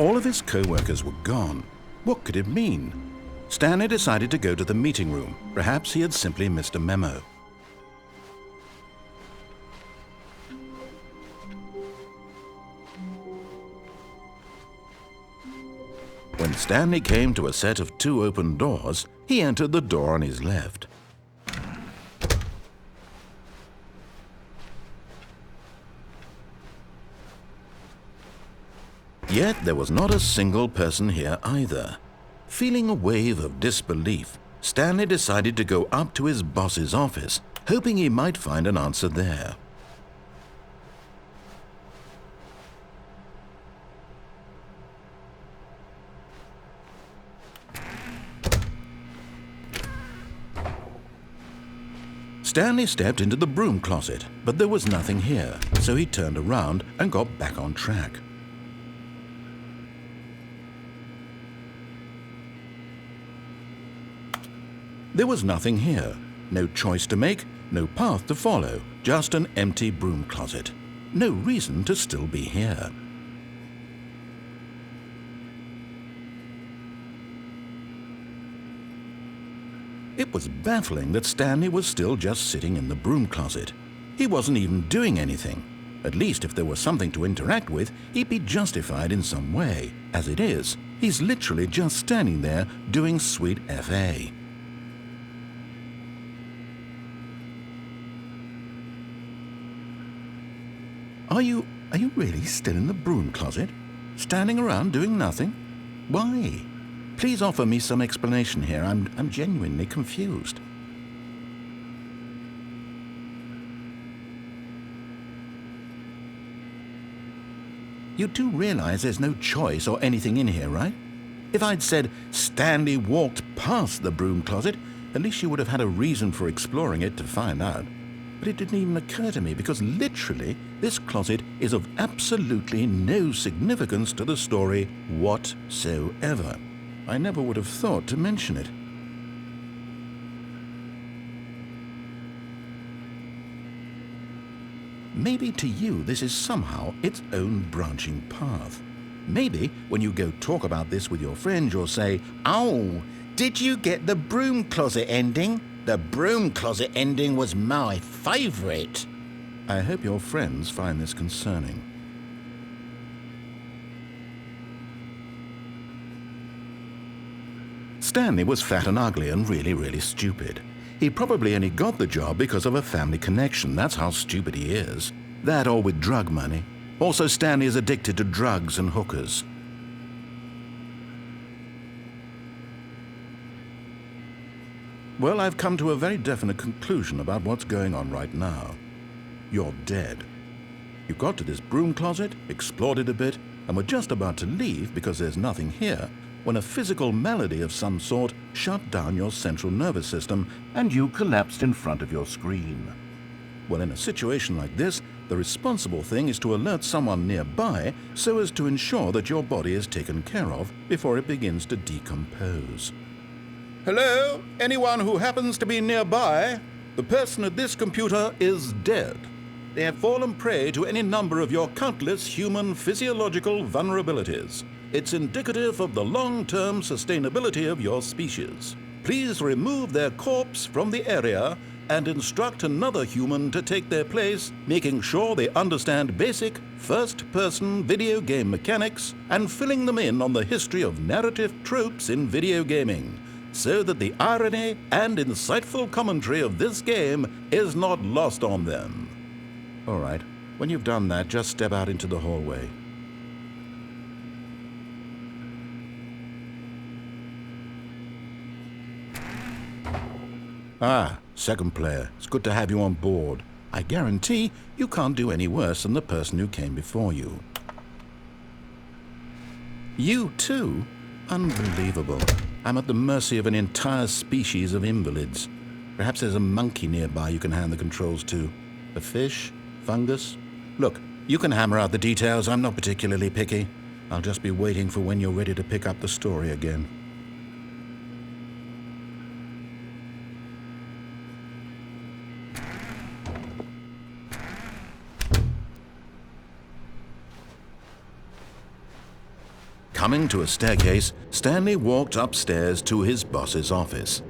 All of his co-workers were gone. What could it mean? Stanley decided to go to the meeting room. Perhaps he had simply missed a memo. When Stanley came to a set of 2 open doors, he entered the door on his left. Yet there was not a single person here either. Feeling a wave of disbelief, Stanley decided to go up to his boss's office, hoping he might find an answer there. Stanley stepped into the broom closet, but there was nothing here, so he turned around and got back on track. There was nothing here. No choice to make, no path to follow, just an empty broom closet. No reason to still be here. It was baffling that Stanley was still just sitting in the broom closet. He wasn't even doing anything. At least if there was something to interact with, he'd be justified in some way. As it is, he's literally just standing there doing sweet FA. Are you really still in the broom closet? Standing around doing nothing? Why? Please offer me some explanation here. I'm genuinely confused. You do realize there's no choice or anything in here, right? If I'd said Stanley walked past the broom closet, at least you would have had a reason for exploring it to find out. But it didn't even occur to me because literally this closet is of absolutely no significance to the story whatsoever. I never would have thought to mention it. Maybe to you this is somehow its own branching path. Maybe when you go talk about this with your friends you'll say, "Oh, did you get the broom closet ending? The broom closet ending was my favorite." I hope your friends find this concerning. Stanley was fat and ugly and really stupid. He probably only got the job because of a family connection. That's how stupid he is. That or with drug money. Also, Stanley is addicted to drugs and hookers. Well, I've come to a very definite conclusion about what's going on right now. You're dead. You got to this broom closet, explored it a bit, and were just about to leave because there's nothing here, when a physical malady of some sort shut down your central nervous system and you collapsed in front of your screen. Well, in a situation like this, the responsible thing is to alert someone nearby so as to ensure that your body is taken care of before it begins to decompose. Hello? Anyone who happens to be nearby? The person at this computer is dead. They have fallen prey to any number of your countless human physiological vulnerabilities. It's indicative of the long-term sustainability of your species. Please remove their corpse from the area and instruct another human to take their place, making sure they understand basic first-person video game mechanics and filling them in on the history of narrative tropes in video gaming, so that the irony and insightful commentary of this game is not lost on them. All right, when you've done that, just step out into the hallway. Ah, second player. It's good to have you on board. I guarantee you can't do any worse than the person who came before you. You too? Unbelievable. I'm at the mercy of an entire species of invalids. Perhaps there's a monkey nearby you can hand the controls to. A fish? Fungus? Look, you can hammer out the details. I'm not particularly picky. I'll just be waiting for when you're ready to pick up the story again. Coming to a staircase, Stanley walked upstairs to his boss's office.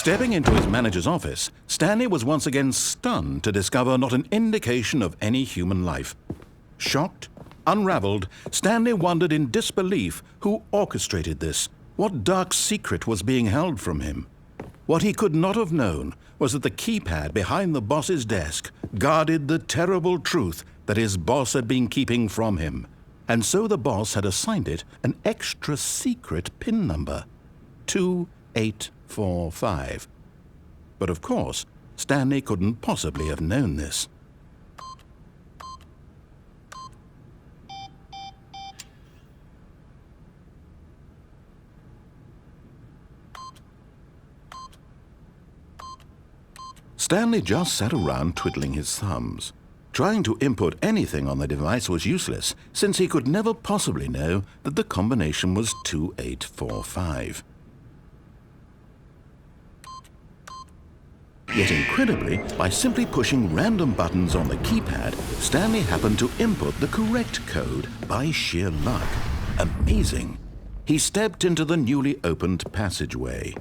Stepping into his manager's office, Stanley was once again stunned to discover not an indication of any human life. Shocked, unraveled, Stanley wondered in disbelief who orchestrated this, what dark secret was being held from him. What he could not have known was that the keypad behind the boss's desk guarded the terrible truth that his boss had been keeping from him. And so the boss had assigned it an extra secret PIN number, 2845. But of course, Stanley couldn't possibly have known this. Stanley just sat around twiddling his thumbs. Trying to input anything on the device was useless, since he could never possibly know that the combination was 2845. Yet incredibly, by simply pushing random buttons on the keypad, Stanley happened to input the correct code by sheer luck. Amazing! He stepped into the newly opened passageway.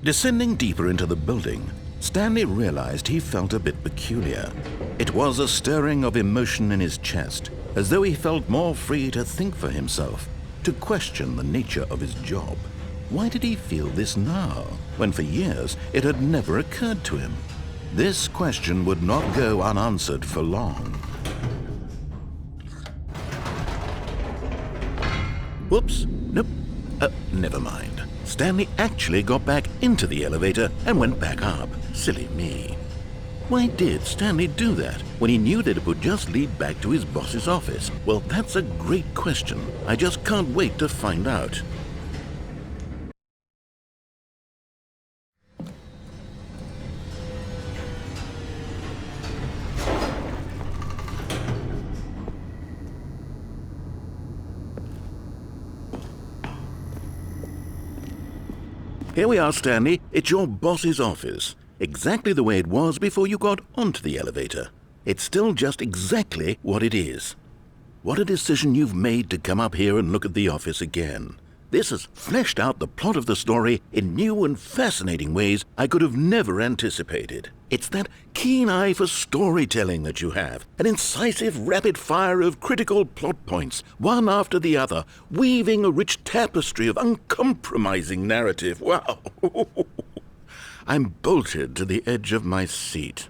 Descending deeper into the building, Stanley realized he felt a bit peculiar. It was a stirring of emotion in his chest, as though he felt more free to think for himself, to question the nature of his job. Why did he feel this now, when for years it had never occurred to him? This question would not go unanswered for long. Whoops, nope, never mind. Stanley actually got back into the elevator and went back up. Silly me. Why did Stanley do that when he knew that it would just lead back to his boss's office? Well, that's a great question. I just can't wait to find out. Here we are, Stanley. It's your boss's office. Exactly the way it was before you got onto the elevator. It's still just exactly what it is. What a decision you've made to come up here and look at the office again. This has fleshed out the plot of the story in new and fascinating ways I could have never anticipated. It's that keen eye for storytelling that you have, an incisive rapid fire of critical plot points, one after the other, weaving a rich tapestry of uncompromising narrative. Wow! I'm bolted to the edge of my seat.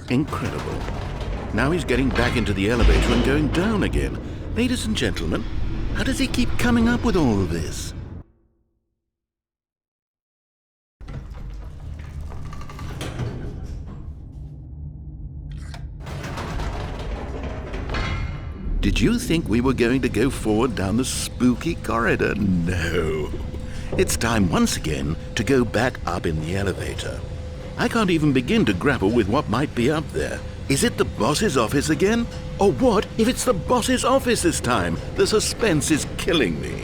Incredible. Now he's getting back into the elevator and going down again. Ladies and gentlemen, how does he keep coming up with all of this? Did you think we were going to go forward down the spooky corridor? No. It's time once again to go back up in the elevator. I can't even begin to grapple with what might be up there. Is it the boss's office again? Or what if it's the boss's office this time? The suspense is killing me.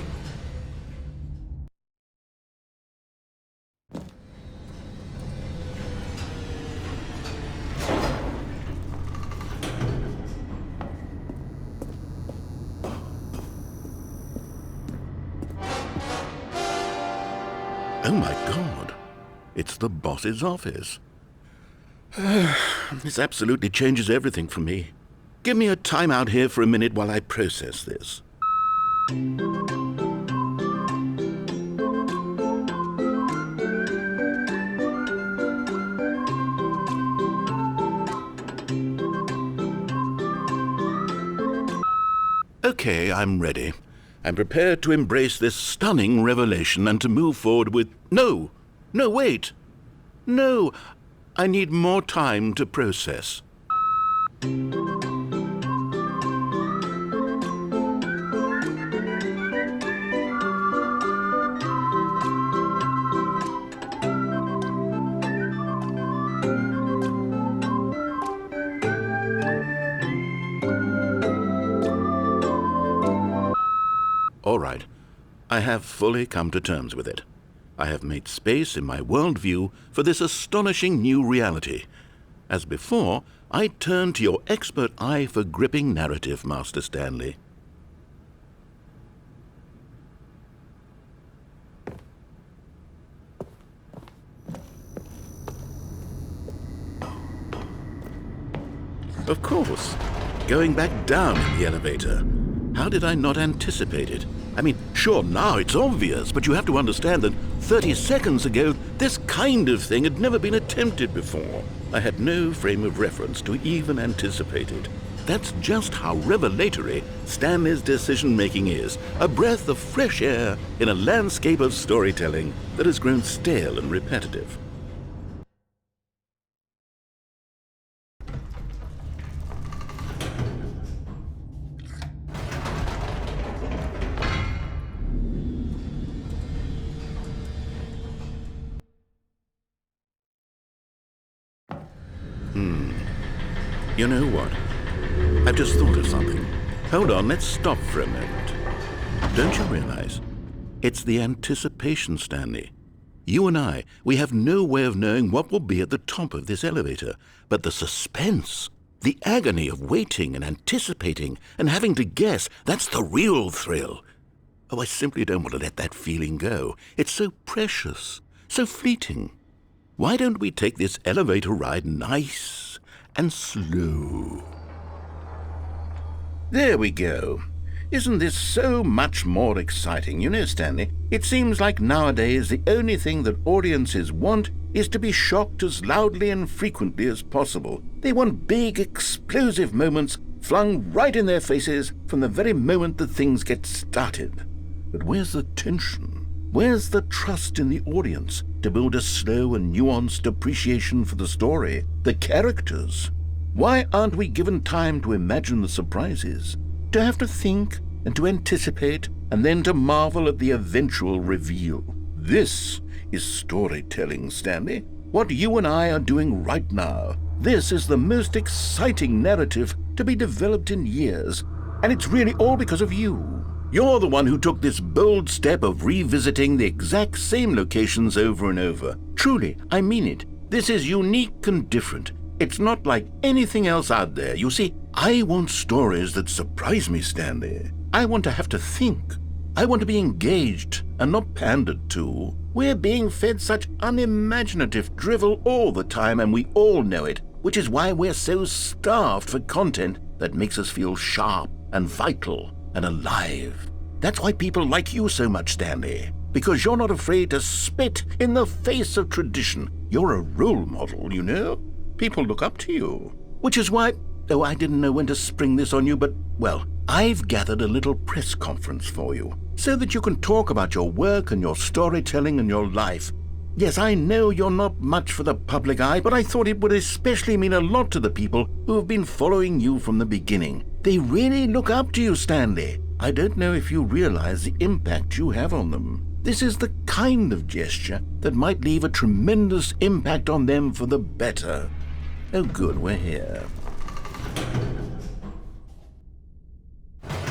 Oh my God, it's the boss's office. This absolutely changes everything for me. Give me a time out here for a minute while I process this. Okay, I'm ready. I'm prepared to embrace this stunning revelation and to move forward with... No, wait. No, I need more time to process. All right, I have fully come to terms with it. I have made space in my worldview for this astonishing new reality. As before, I turn to your expert eye for gripping narrative, Master Stanley. Of course, going back down in the elevator. How did I not anticipate it? I mean, sure, now it's obvious, but you have to understand that 30 seconds ago, this kind of thing had never been attempted before. I had no frame of reference to even anticipate it. That's just how revelatory Stanley's decision-making is, a breath of fresh air in a landscape of storytelling that has grown stale and repetitive. You know what? I've just thought of something. Hold on, let's stop for a moment. Don't you realize? It's the anticipation, Stanley. You and I, we have no way of knowing what will be at the top of this elevator. But the suspense, the agony of waiting and anticipating and having to guess, that's the real thrill. Oh, I simply don't want to let that feeling go. It's so precious, so fleeting. Why don't we take this elevator ride nice and slow? There we go. Isn't this so much more exciting? You know, Stanley, it seems like nowadays the only thing that audiences want is to be shocked as loudly and frequently as possible. They want big, explosive moments flung right in their faces from the very moment that things get started. But where's the tension? Where's the trust in the audience to build a slow and nuanced appreciation for the story, the characters? Why aren't we given time to imagine the surprises, to have to think and to anticipate, and then to marvel at the eventual reveal? This is storytelling, Stanley. What you and I are doing right now. This is the most exciting narrative to be developed in years, and it's really all because of you. You're the one who took this bold step of revisiting the exact same locations over and over. Truly, I mean it. This is unique and different. It's not like anything else out there. You see, I want stories that surprise me, Stanley. I want to have to think. I want to be engaged and not pandered to. We're being fed such unimaginative drivel all the time, and we all know it, which is why we're so starved for content that makes us feel sharp and vital and alive. That's why people like you so much, Stanley, because you're not afraid to spit in the face of tradition. You're a role model, you know? People look up to you. Which is why, though I didn't know when to spring this on you, but, well, I've gathered a little press conference for you, so that you can talk about your work and your storytelling and your life. Yes, I know you're not much for the public eye, but I thought it would especially mean a lot to the people who have been following you from the beginning. They really look up to you, Stanley. I don't know if you realize the impact you have on them. This is the kind of gesture that might leave a tremendous impact on them for the better. Oh good, we're here.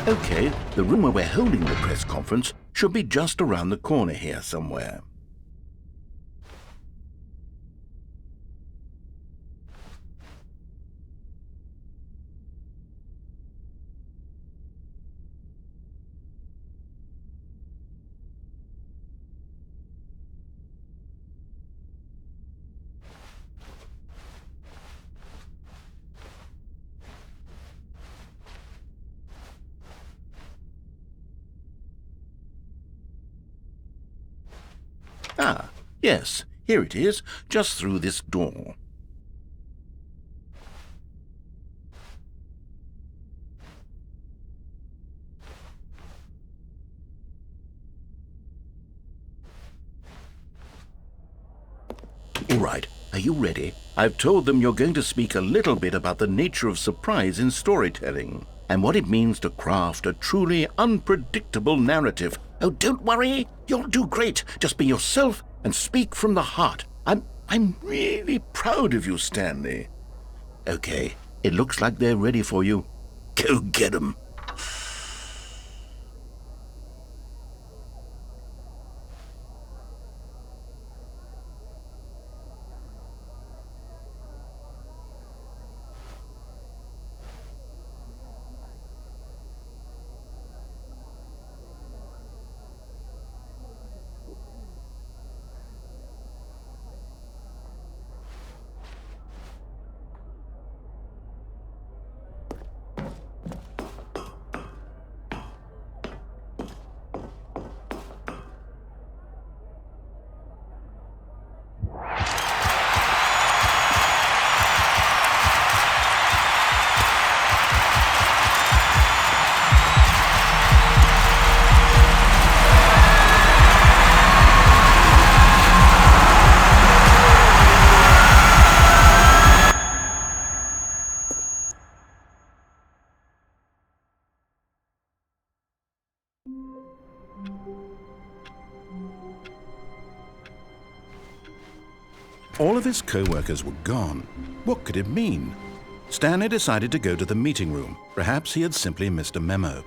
Okay, the room where we're holding the press conference should be just around the corner here somewhere. Ah, yes, here it is, just through this door. All right, are you ready? I've told them you're going to speak a little bit about the nature of surprise in storytelling and what it means to craft a truly unpredictable narrative. Oh, don't worry, you'll do great. Just be yourself and speak from the heart. I'm really proud of you, Stanley. Okay, it looks like they're ready for you. Go get 'em. All of his co-workers were gone. What could it mean? Stanley decided to go to the meeting room. Perhaps he had simply missed a memo.